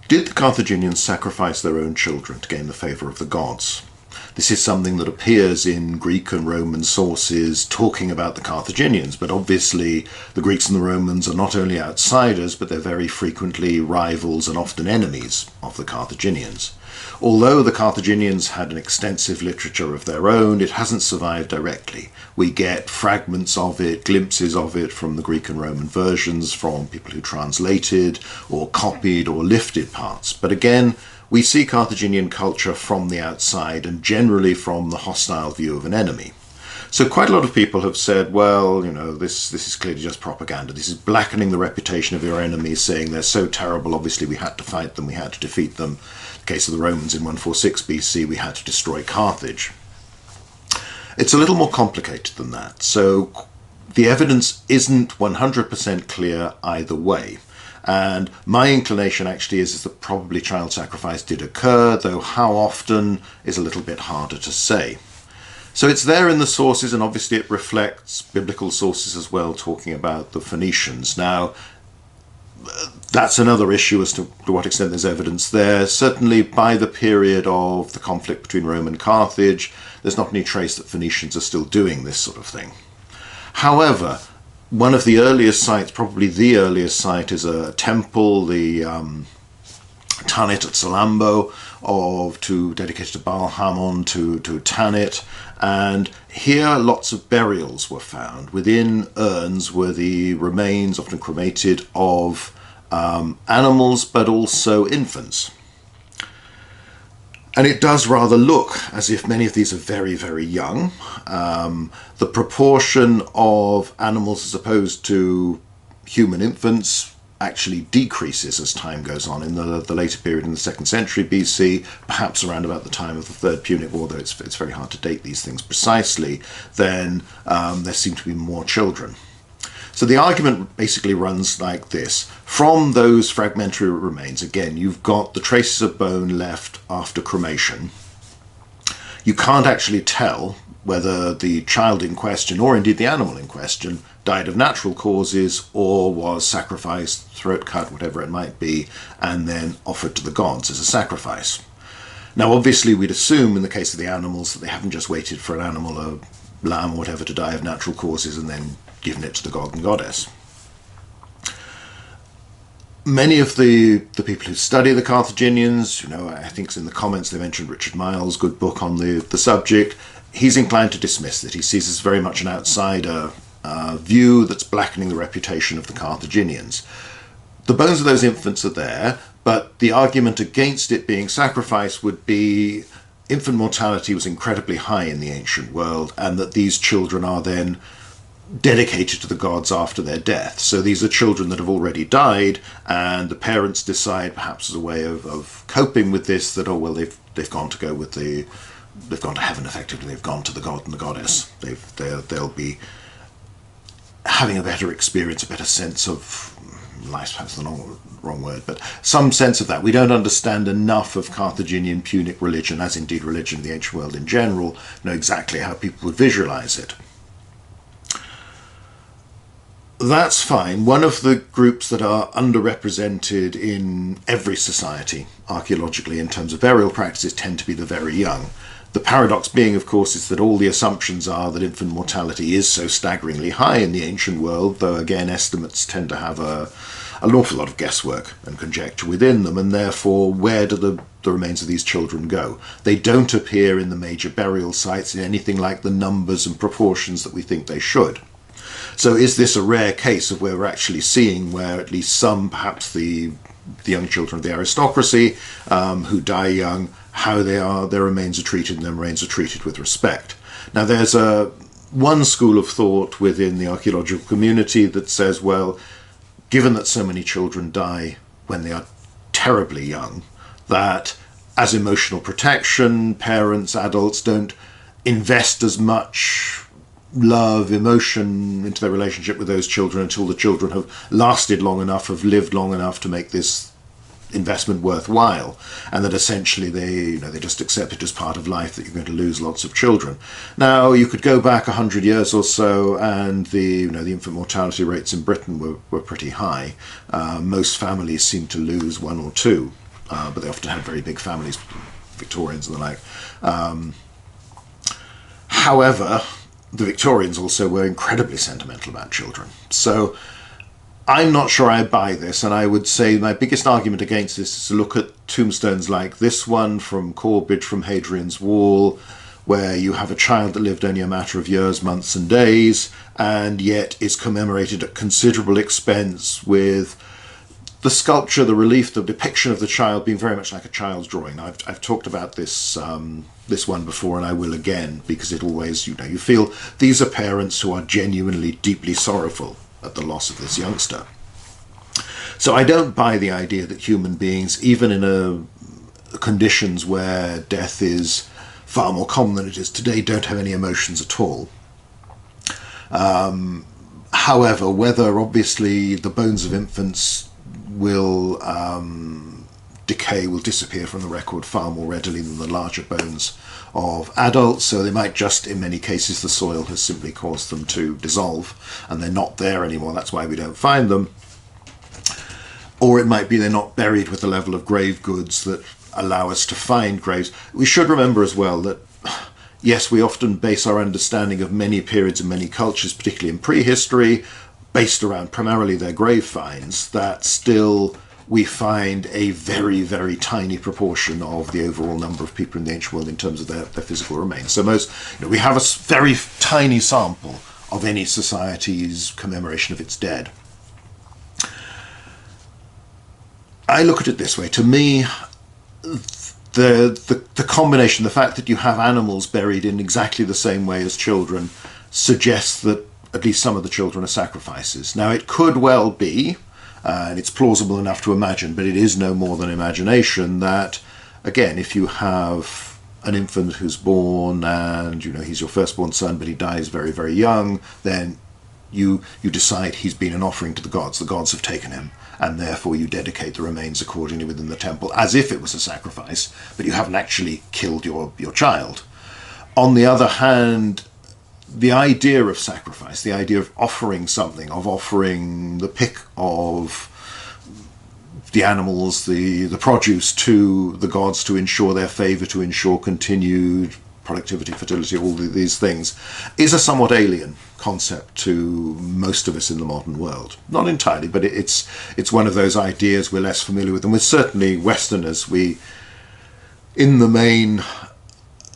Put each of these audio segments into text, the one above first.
Did the Carthaginians sacrifice their own children to gain the favour of the gods? This is something that appears in Greek and Roman sources talking about the Carthaginians, but obviously the Greeks and the Romans are not only outsiders, but they're very frequently rivals and often enemies of the Carthaginians. Although the Carthaginians had an extensive literature of their own, it hasn't survived directly. We get fragments of it, glimpses of it from the Greek and Roman versions, from people who translated or copied or lifted parts. But again, we see Carthaginian culture from the outside and generally from the hostile view of an enemy. So quite a lot of people have said, well, you know, this is clearly just propaganda. This is blackening the reputation of your enemies, saying they're so terrible, obviously we had to fight them, we had to defeat them. In the case of the Romans in 146 BC, we had to destroy Carthage. It's a little more complicated than that. So the evidence isn't 100% clear either way. And my inclination actually is that probably child sacrifice did occur, though how often is a little bit harder to say. So it's there in the sources, and obviously it reflects biblical sources as well, talking about the Phoenicians. Now, that's another issue as to what extent there's evidence there. Certainly by the period of the conflict between Rome and Carthage, there's not any trace that Phoenicians are still doing this sort of thing. However, one of the earliest sites, probably the earliest site, is a temple, the Tanit at Salambo, dedicated to Baal Hamon, to Tanit, and here lots of burials were found. Within urns were the remains, often cremated, of animals, but also infants. And it does rather look as if many of these are very, very young. The proportion of animals as opposed to human infants actually decreases as time goes on. In the later period, in the 2nd century BC, perhaps around about the time of the Third Punic War, though it's very hard to date these things precisely, then there seem to be more children. So the argument basically runs like this. From those fragmentary remains, again, you've got the traces of bone left after cremation. You can't actually tell whether the child in question, or indeed the animal in question, died of natural causes or was sacrificed, throat cut, whatever it might be, and then offered to the gods as a sacrifice. Now, obviously, we'd assume in the case of the animals that they haven't just waited for an animal, a lamb or whatever, to die of natural causes and then given it to the god and goddess. Many of the people who study the Carthaginians, you know, I think it's in the comments they mentioned Richard Miles' good book on the subject, he's inclined to dismiss that. He sees this very much an outsider view that's blackening the reputation of the Carthaginians. The bones of those infants are there, but the argument against it being sacrificed would be infant mortality was incredibly high in the ancient world, and that these children are then dedicated to the gods after their death. So these are children that have already died, and the parents decide, perhaps as a way of coping with this, that, oh well, they've gone to go with they've gone to heaven effectively, they've gone to the god and the goddess. They'll be having a better experience, a better sense of life, perhaps the wrong word, but some sense of that. We don't understand enough of Carthaginian Punic religion, as indeed religion in the ancient world in general, know exactly how people would visualize it. That's fine. One of the groups that are underrepresented in every society, archaeologically, in terms of burial practices, tend to be the very young. The paradox being, of course, is that all the assumptions are that infant mortality is so staggeringly high in the ancient world, though again estimates tend to have an awful lot of guesswork and conjecture within them, and therefore where do the remains of these children go? They don't appear in the major burial sites in anything like the numbers and proportions that we think they should. So is this a rare case of where we're actually seeing where at least some, perhaps the young children of the aristocracy who die young, how their remains are treated, and their remains are treated with respect? Now there's one school of thought within the archaeological community that says, well, given that so many children die when they are terribly young, that as emotional protection, parents, adults don't invest as much love, emotion into their relationship with those children until the children have lasted long enough, have lived long enough to make this investment worthwhile, and that essentially they just accept it as part of life that you're going to lose lots of children. Now you could go back 100 years or so, and the infant mortality rates in Britain were pretty high. Most families seem to lose one or two. but they often had very big families, Victorians and the like. However, the Victorians also were incredibly sentimental about children. So I'm not sure I buy this, and I would say my biggest argument against this is to look at tombstones like this one from Corbridge, from Hadrian's Wall, where you have a child that lived only a matter of years, months and days, and yet is commemorated at considerable expense, with the sculpture, the relief, the depiction of the child being very much like a child's drawing. I've talked about this this one before, and I will again, because it always, you feel these are parents who are genuinely deeply sorrowful at the loss of this youngster. So I don't buy the idea that human beings, even in conditions where death is far more common than it is today, don't have any emotions at all. However, whether obviously the bones of infants will decay, will disappear from the record far more readily than the larger bones of adults, so they might just, in many cases, the soil has simply caused them to dissolve and they're not there anymore, that's why we don't find them. Or it might be they're not buried with the level of grave goods that allow us to find graves. We should remember as well that, yes, we often base our understanding of many periods and many cultures, particularly in prehistory, based around primarily their grave finds, that still we find a very, very tiny proportion of the overall number of people in the ancient world in terms of their physical remains. So we have a very tiny sample of any society's commemoration of its dead. I look at it this way. To me, the combination, the fact that you have animals buried in exactly the same way as children, suggests that at least some of the children are sacrifices. Now, it could well be, and it's plausible enough to imagine, but it is no more than imagination, that, again, if you have an infant who's born and, he's your firstborn son, but he dies very, very young, then you decide he's been an offering to the gods. The gods have taken him, and therefore you dedicate the remains accordingly within the temple, as if it was a sacrifice, but you haven't actually killed your child. On the other hand, the idea of sacrifice, the idea of offering something, of offering the pick of the animals, the produce to the gods to ensure their favour, to ensure continued productivity, fertility, all these things, is a somewhat alien concept to most of us in the modern world. Not entirely, but it's one of those ideas we're less familiar with, and we're certainly Westerners. In the main,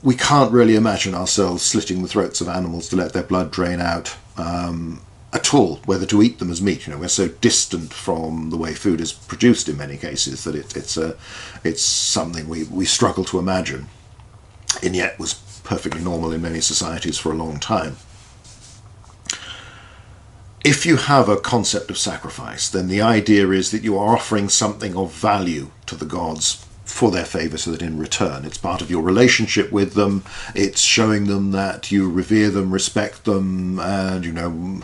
we can't really imagine ourselves slitting the throats of animals to let their blood drain out at all, whether to eat them as meat. We're so distant from the way food is produced in many cases that it's something we struggle to imagine, and yet was perfectly normal in many societies for a long time. If you have a concept of sacrifice, then the idea is that you are offering something of value to the gods for their favour, so that in return it's part of your relationship with them, it's showing them that you revere them, respect them, and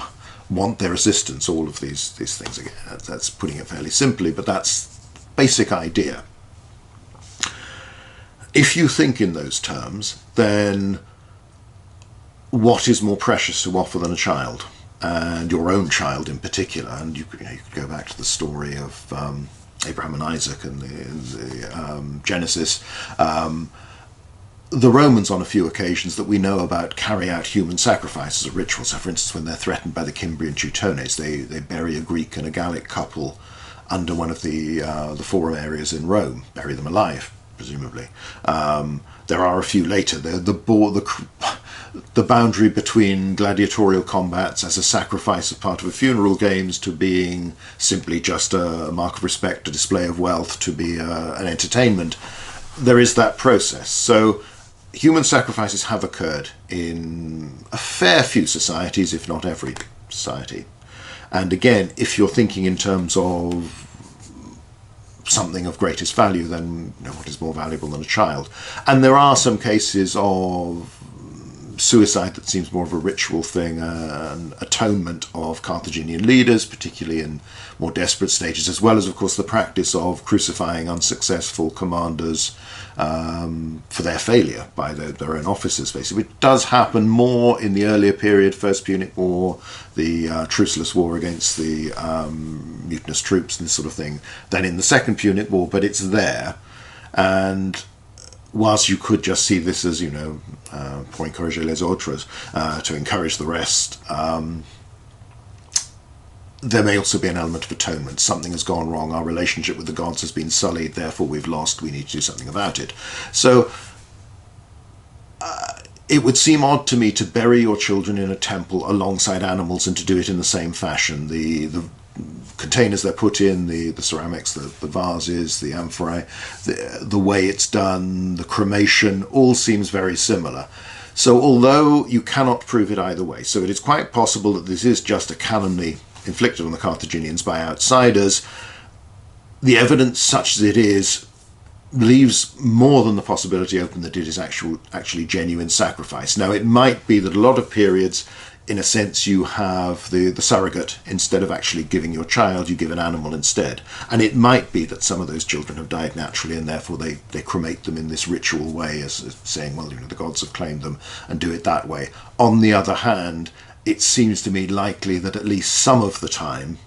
want their assistance, all of these things. Again, that's putting it fairly simply, but that's basic idea. If you think in those terms, then what is more precious to offer than a child, and your own child in particular? And you could go back to the story of Abraham and Isaac and the Genesis. The Romans, on a few occasions that we know about, carry out human sacrifices as rituals. So, for instance, when they're threatened by the Cimbrian Teutones, they bury a Greek and a Gallic couple under one of the forum areas in Rome, bury them alive, presumably. There are a few later. The boundary between gladiatorial combats as a sacrifice as part of a funeral games to being simply just a mark of respect, a display of wealth, to be an entertainment, there is that process. So human sacrifices have occurred in a fair few societies, if not every society. And again, if you're thinking in terms of something of greatest value, then what is more valuable than a child? And there are some cases of suicide that seems more of a ritual thing, an atonement of Carthaginian leaders, particularly in more desperate stages, as well as, of course, the practice of crucifying unsuccessful commanders for their failure by their own officers, basically, which does happen more in the earlier period, First Punic War, the truceless war against the mutinous troops and this sort of thing, than in the Second Punic War, but it's there. And whilst you could just see this as, pour encourager les autres, to encourage the rest, there may also be an element of atonement. Something has gone wrong, our relationship with the gods has been sullied, therefore we've lost, we need to do something about it. So it would seem odd to me to bury your children in a temple alongside animals and to do it in the same fashion. The containers they're put in, the ceramics, the vases, the amphorae, the way it's done, the cremation, all seems very similar. So although you cannot prove it either way, so it is quite possible that this is just a calumny inflicted on the Carthaginians by outsiders, the evidence such as it is leaves more than the possibility open that it is actually genuine sacrifice. Now, it might be that a lot of periods, in a sense, you have the surrogate. Instead of actually giving your child, you give an animal instead. And it might be that some of those children have died naturally and therefore they cremate them in this ritual way, as saying, well, the gods have claimed them, and do it that way. On the other hand, it seems to me likely that at least some of the time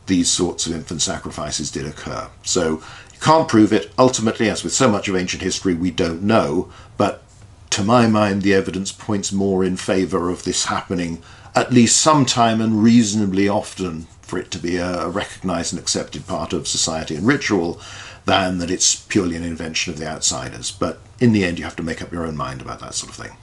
these sorts of infant sacrifices did occur. So you can't prove it. Ultimately, as with so much of ancient history, we don't know, but to my mind, the evidence points more in favour of this happening at least sometime and reasonably often for it to be a recognised and accepted part of society and ritual, than that it's purely an invention of the outsiders. But in the end, you have to make up your own mind about that sort of thing.